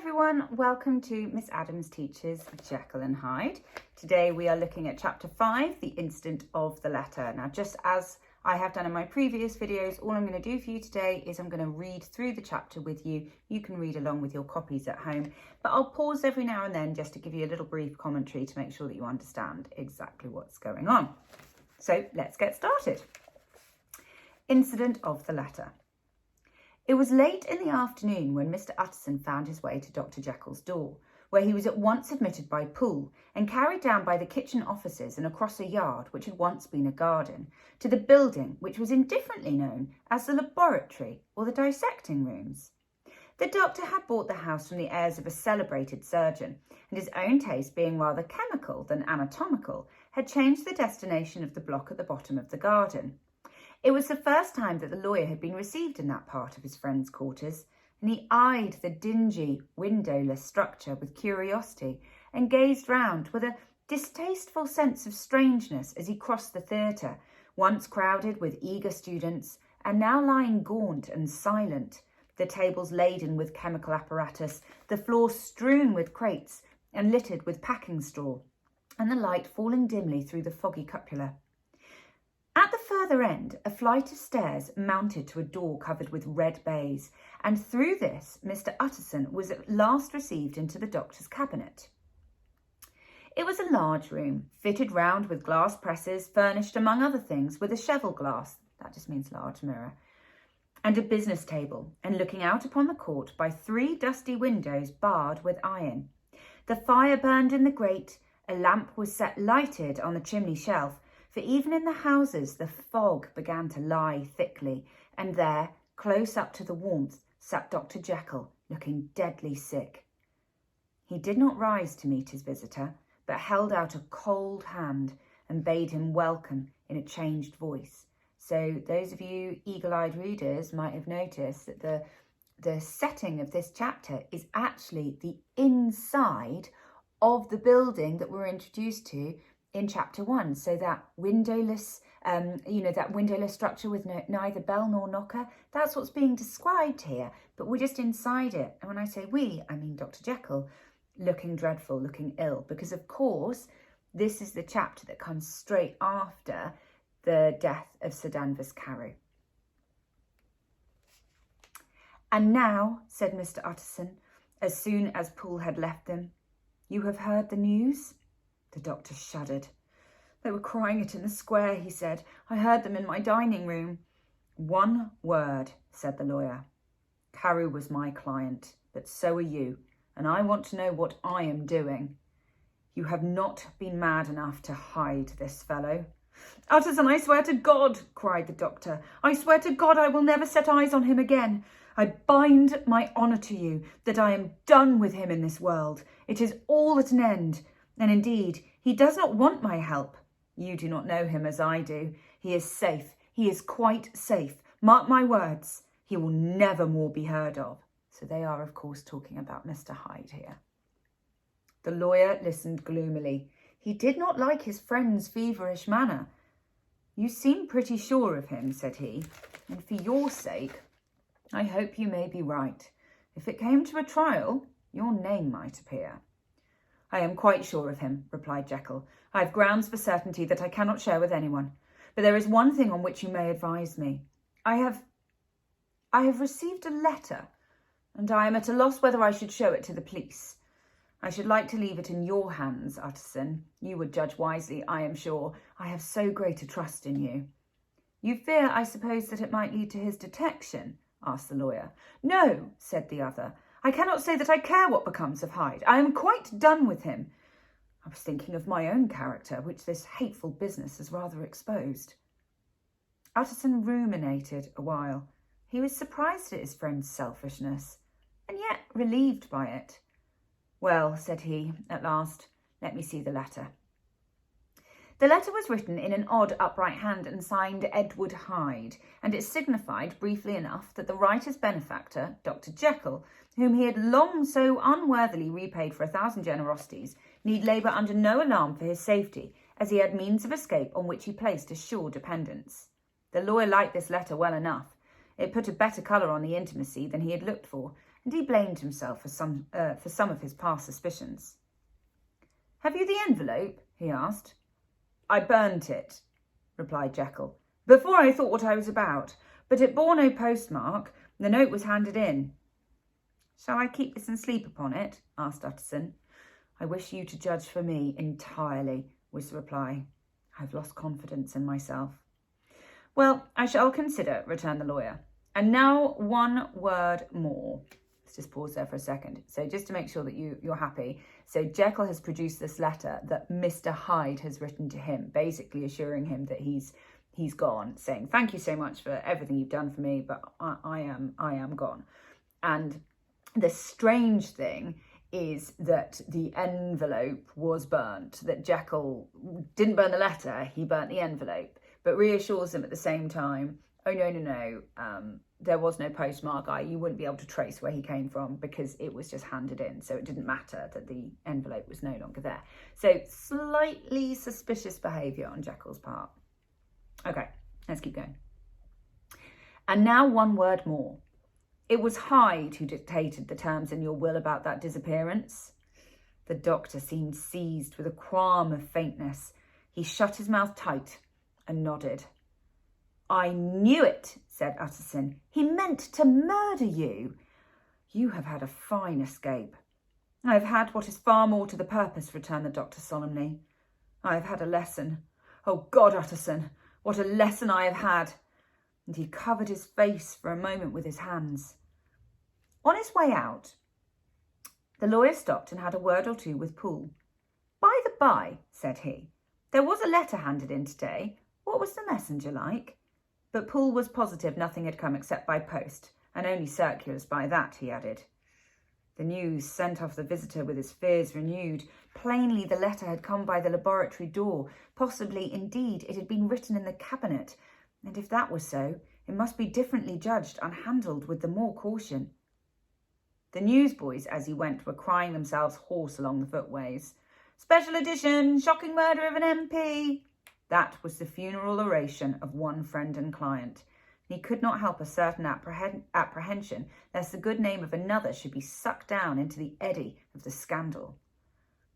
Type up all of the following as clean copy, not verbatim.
everyone, welcome to Miss Adams Teaches Jekyll and Hyde. Today we are looking at chapter 5, the incident of the letter. Now, just as I have done in my previous videos, all I'm going to do for you today is I'm going to read through the chapter with you. You can read along with your copies at home, but I'll pause every now and then just to give you a little brief commentary to make sure that you understand exactly what's going on. So let's get started. Incident of the letter. It was late in the afternoon when Mr. Utterson found his way to Dr. Jekyll's door, where he was at once admitted by Poole and carried down by the kitchen offices and across a yard which had once been a garden, to the building which was indifferently known as the laboratory or the dissecting rooms. The doctor had bought the house from the heirs of a celebrated surgeon, and his own taste being rather chemical than anatomical, had changed the destination of the block at the bottom of the garden. It was the first time that the lawyer had been received in that part of his friend's quarters, and he eyed the dingy, windowless structure with curiosity and gazed round with a distasteful sense of strangeness as he crossed the theatre, once crowded with eager students and now lying gaunt and silent, the tables laden with chemical apparatus, the floor strewn with crates and littered with packing straw, and the light falling dimly through the foggy cupola. At the further end, a flight of stairs mounted to a door covered with red baize, and through this Mr. Utterson was at last received into the doctor's cabinet. It was a large room, fitted round with glass presses, furnished among other things with a cheval glass, that just means large mirror, and a business table, and looking out upon the court by 3 dusty windows barred with iron. The fire burned in the grate, a lamp was set lighted on the chimney shelf, for even in the houses the fog began to lie thickly, and there, close up to the warmth, sat Dr. Jekyll, looking deadly sick. He did not rise to meet his visitor, but held out a cold hand and bade him welcome in a changed voice. So those of you eagle-eyed readers might have noticed that the setting of this chapter is actually the inside of the building that we're introduced to in chapter 1, so that windowless, that windowless structure with neither bell nor knocker, that's what's being described here, but we're just inside it. And when I say we, I mean Dr. Jekyll, looking dreadful, looking ill, because of course, this is the chapter that comes straight after the death of Sir Danvers Carew. And now, said Mr. Utterson, as soon as Poole had left them, you have heard the news? The doctor shuddered. They were crying it in the square, he said. I heard them in my dining room. 1 word, said the lawyer. Carew was my client, but so are you, and I want to know what I am doing. You have not been mad enough to hide this fellow. Utterson, I swear to God, cried the doctor. I swear to God I will never set eyes on him again. I bind my honour to you that I am done with him in this world. It is all at an end. And indeed, he does not want my help. You do not know him as I do. He is safe. He is quite safe. Mark my words. He will never more be heard of. So they are, of course, talking about Mr. Hyde here. The lawyer listened gloomily. He did not like his friend's feverish manner. You seem pretty sure of him, said he, and for your sake, I hope you may be right. If it came to a trial, your name might appear. I am quite sure of him, replied Jekyll. I have grounds for certainty that I cannot share with anyone. But there is one thing on which you may advise me. I have received a letter, and I am at a loss whether I should show it to the police. I should like to leave it in your hands, Utterson. You would judge wisely, I am sure. I have so great a trust in you. You fear, I suppose, that it might lead to his detection? Asked the lawyer. No, said the other. I cannot say that I care what becomes of Hyde. I am quite done with him. I was thinking of my own character, which this hateful business has rather exposed. Utterson ruminated a while. He was surprised at his friend's selfishness, and yet relieved by it. Well, said he, at last, let me see the letter. The letter was written in an odd upright hand and signed Edward Hyde, and it signified, briefly enough, that the writer's benefactor, Dr. Jekyll, whom he had long so unworthily repaid for 1,000 generosities, need labour under no alarm for his safety, as he had means of escape on which he placed a sure dependence. The lawyer liked this letter well enough. It put a better colour on the intimacy than he had looked for, and he blamed himself for some of his past suspicions. "Have you the envelope?" he asked. "I burnt it," replied Jekyll, "before I thought what I was about, but it bore no postmark. The note was handed in." "Shall I keep this and sleep upon it?" asked Utterson. "I wish you to judge for me entirely," was the reply. "I've lost confidence in myself." "Well, I shall consider," returned the lawyer. "And now one word more." Let's just pause there for a second. So just to make sure that you're happy. So Jekyll has produced this letter that Mr. Hyde has written to him, basically assuring him that he's gone, saying, "Thank you so much for everything you've done for me, but I am gone." And the strange thing is that the envelope was burnt, that Jekyll didn't burn the letter, he burnt the envelope, but reassures him at the same time, "Oh, no, there was no postmark. You wouldn't be able to trace where he came from because it was just handed in, so it didn't matter that the envelope was no longer there." So slightly suspicious behaviour on Jekyll's part. Okay, let's keep going. "And now one word more. It was Hyde who dictated the terms in your will about that disappearance." The doctor seemed seized with a qualm of faintness. He shut his mouth tight and nodded. "I knew it," said Utterson. "He meant to murder you." "You have had a fine escape." "I have had what is far more to the purpose," returned the doctor solemnly. "I have had a lesson. Oh God, Utterson, what a lesson I have had." And he covered his face for a moment with his hands. On his way out, the lawyer stopped and had a word or two with Poole. "By the by," said he, "there was a letter handed in today. What was the messenger like?" But Poole was positive nothing had come except by post, and only circulars by that, he added. The news sent off the visitor with his fears renewed. Plainly the letter had come by the laboratory door. Possibly, indeed, it had been written in the cabinet, and if that was so, it must be differently judged and handled with the more caution. The newsboys, as he went, were crying themselves hoarse along the footways. "Special edition! Shocking murder of an MP!" That was the funeral oration of one friend and client. He could not help a certain apprehension lest the good name of another should be sucked down into the eddy of the scandal.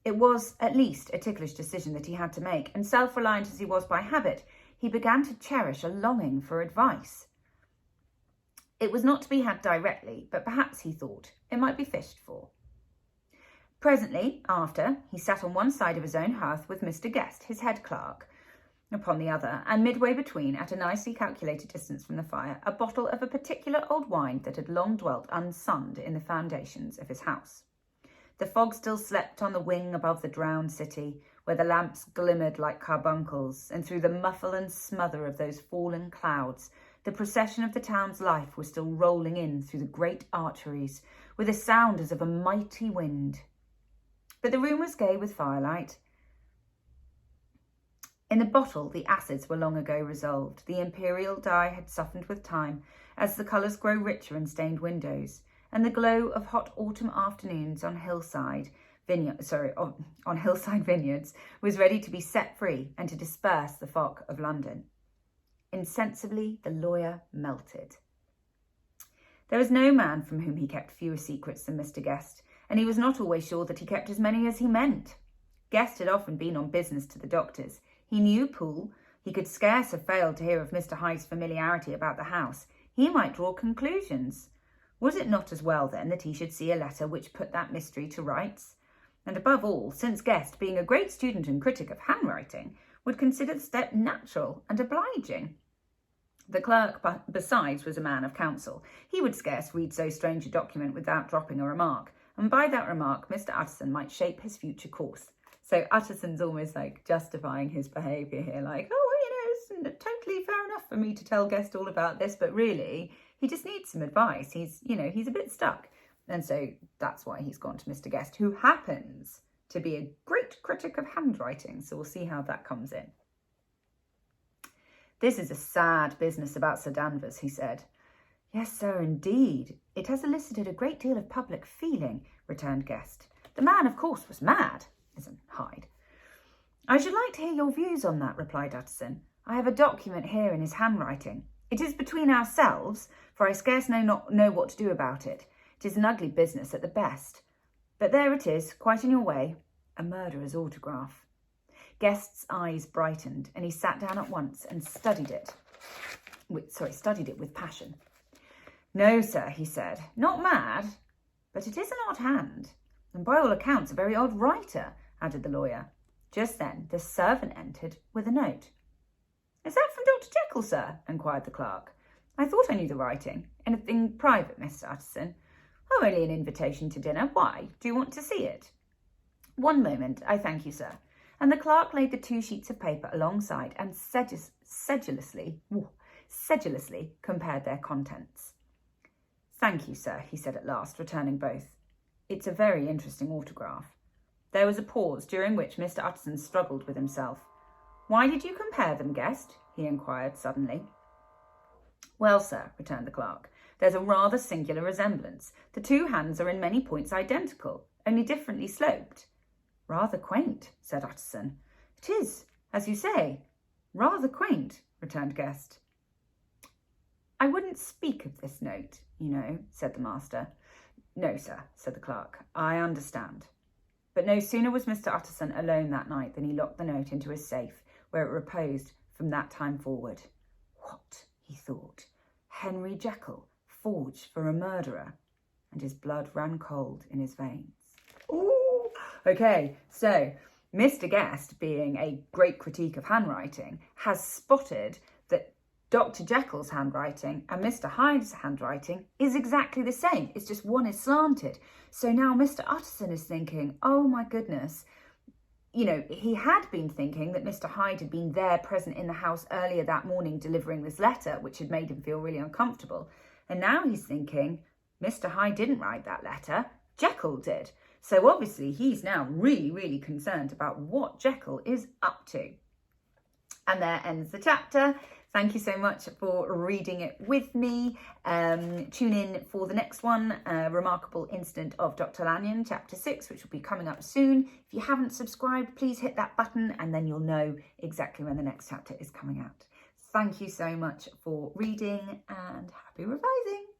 It was, at least, a ticklish decision that he had to make, and self-reliant as he was by habit, he began to cherish a longing for advice. It was not to be had directly, but perhaps, he thought, it might be fished for. Presently, after, he sat on one side of his own hearth with Mr. Guest, his head clerk, upon the other, and midway between, at a nicely calculated distance from the fire, a bottle of a particular old wine that had long dwelt unsunned in the foundations of his house. The fog still slept on the wing above the drowned city, where the lamps glimmered like carbuncles, and through the muffle and smother of those fallen clouds, the procession of the town's life was still rolling in through the great arteries, with a sound as of a mighty wind. But the room was gay with firelight. In the bottle, the acids were long ago resolved. The imperial dye had softened with time, as the colours grow richer in stained windows, and the glow of hot autumn afternoons on hillside vineyards was ready to be set free and to disperse the fog of London. Insensibly, the lawyer melted. There was no man from whom he kept fewer secrets than Mr. Guest, and he was not always sure that he kept as many as he meant. Guest had often been on business to the doctor's. He knew Poole. He could scarce have failed to hear of Mr. Hyde's familiarity about the house. He might draw conclusions. Was it not as well, then, that he should see a letter which put that mystery to rights? And above all, since Guest, being a great student and critic of handwriting, would consider the step natural and obliging. The clerk, besides, was a man of counsel. He would scarce read so strange a document without dropping a remark, and by that remark Mr. Utterson might shape his future course. So Utterson's almost like justifying his behaviour here, like, it's totally fair enough for me to tell Guest all about this, but really, he just needs some advice. He's a bit stuck. And so that's why he's gone to Mr. Guest, who happens to be a great critic of handwriting. So we'll see how that comes in. "This is a sad business about Sir Danvers," he said. "Yes, sir, indeed. It has elicited a great deal of public feeling," returned Guest. "The man, of course, was mad," isn't Hyde. "I should like to hear your views on that," replied Utterson. "I have a document here in his handwriting. It is between ourselves, for I scarce know what to do about it. 'Tis an ugly business at the best. But there it is, quite in your way, a murderer's autograph. Guest's eyes brightened, and he sat down at once and studied it with passion. No, sir, he said, not mad, but it is an odd hand, and by all accounts a very odd writer, added the lawyer. Just then the servant entered with a note. Is that from Dr. Jekyll, sir? Inquired the clerk. I thought I knew the writing. Anything private, Mr. Utterson? Oh, only an invitation to dinner. Why? Do you want to see it? One moment, I thank you, sir. And the clerk laid the 2 sheets of paper alongside and sedulously compared their contents. Thank you, sir, he said at last, returning both. It's a very interesting autograph. There was a pause, during which Mr. Utterson struggled with himself. Why did you compare them, guest? He inquired suddenly. Well, sir, returned the clerk, there's a rather singular resemblance. The 2 hands are in many points identical, only differently sloped. Rather quaint, said Utterson. It is, as you say, rather quaint, returned Guest. I wouldn't speak of this note, you know, said the master. No, sir, said the clerk. I understand. But no sooner was Mr. Utterson alone that night than he locked the note into his safe, where it reposed from that time forward. What, he thought, Henry Jekyll, forged for a murderer? And his blood ran cold in his veins. Ooh! Okay, so Mr. Guest, being a great critique of handwriting, has spotted that Dr. Jekyll's handwriting and Mr. Hyde's handwriting is exactly the same. It's just one is slanted. So now Mr. Utterson is thinking, oh my goodness, you know, he had been thinking that Mr. Hyde had been there present in the house earlier that morning delivering this letter, which had made him feel really uncomfortable. And now he's thinking, Mr. Hyde didn't write that letter, Jekyll did. So obviously he's now really, really concerned about what Jekyll is up to. And there ends the chapter. Thank you so much for reading it with me. Tune in for the next one, Remarkable Incident of Dr. Lanyon, chapter 6, which will be coming up soon. If you haven't subscribed, please hit that button and then you'll know exactly when the next chapter is coming out. Thank you so much for reading and happy revising.